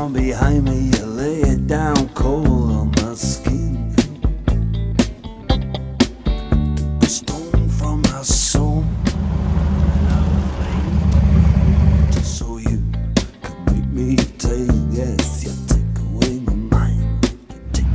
from behind me, you lay it down cold on my skin. The stone from my soul, just so you could make me take. Yes, you take away my mind. You take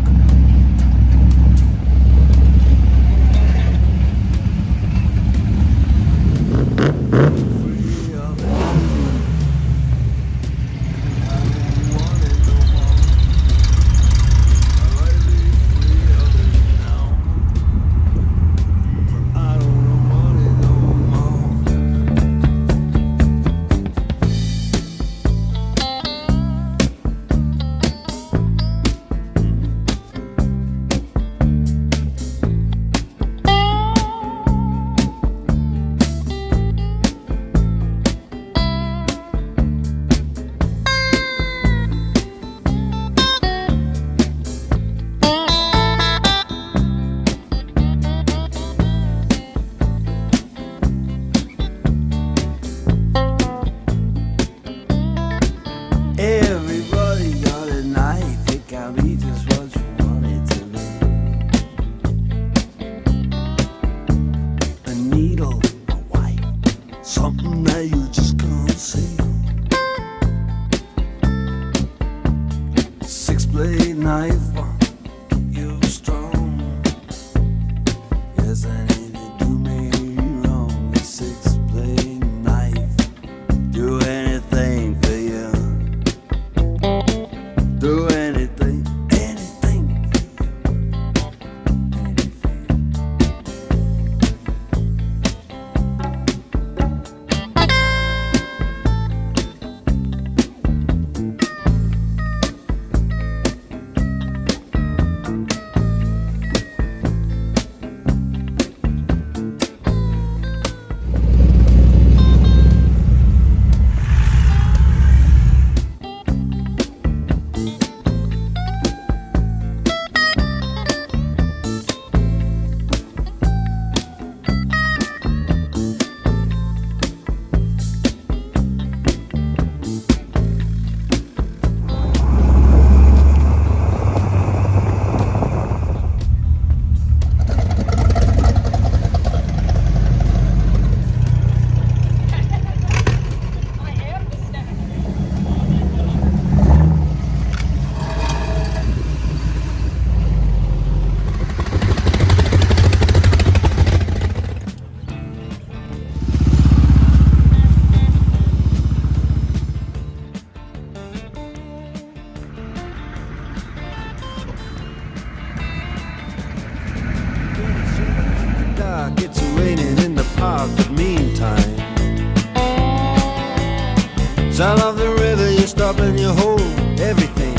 Sound of the river, you stop and you hold everything.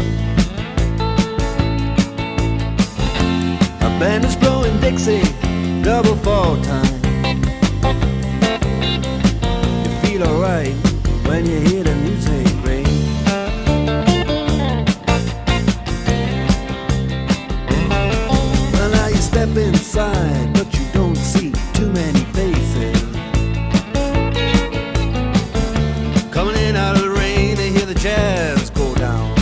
A band is blowing Dixie, double fall time. You feel alright when you hear the music ring. Well, now you step inside, but you don't see too many faces. Coming in out of the rain, they hear the jazz go down.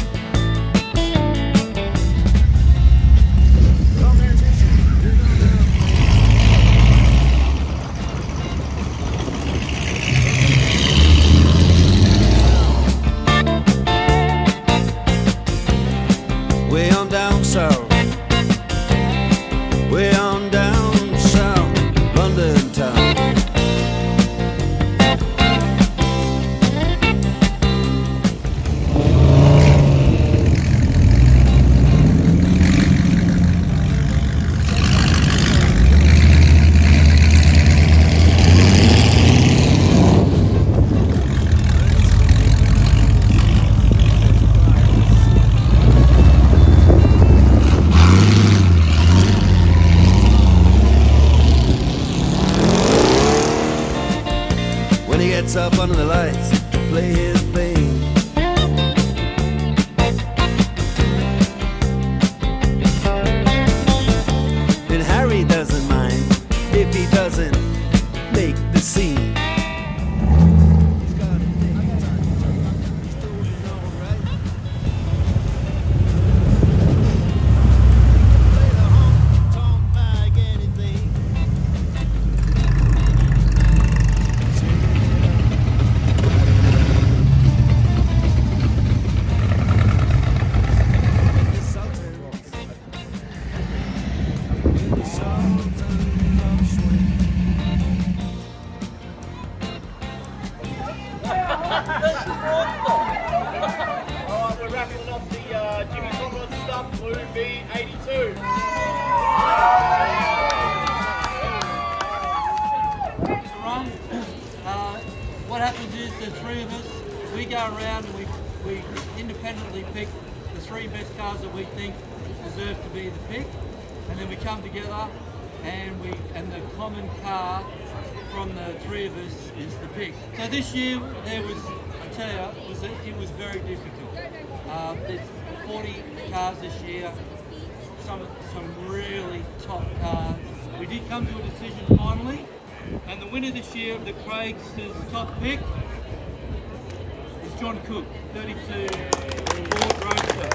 Jimmy Conrad stuff, blue B82. Run. What happens is the three of us, we go around and we independently pick the three best cars that we think deserve to be the pick, and then we come together and the common car from the three of us is the pick. So this year there was, I tell you, it was very difficult. There's 40 cars this year, some really top cars. We did come to a decision finally, and the winner this year of the Craigsters top pick is John Cook, 32 Ford Roadster.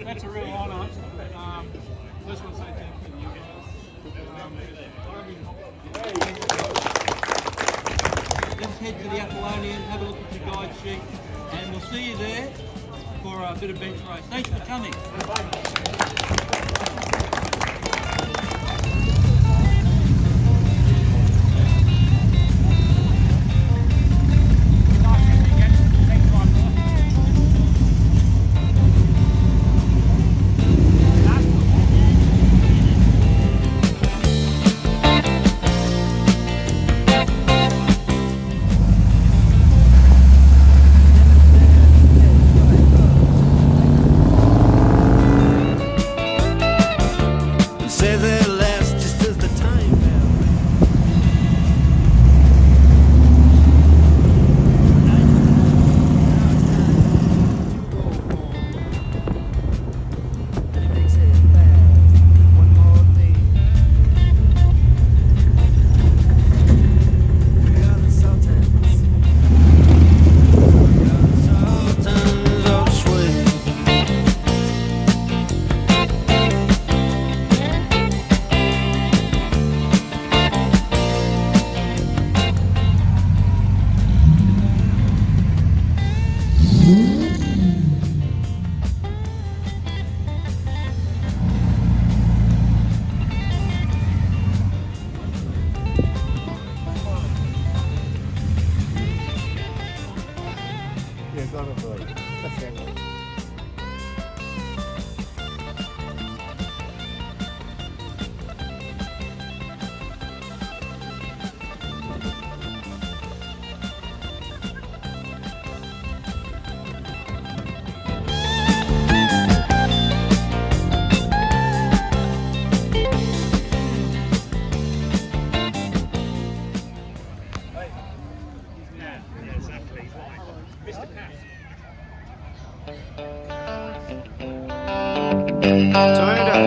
That's a real honour. Just want to say thank you. Let's head to the Apollonian, have a look at your guide sheet, and we'll see you there for a bit of bench race. Thanks for coming. Say they last just as the time Turn it up.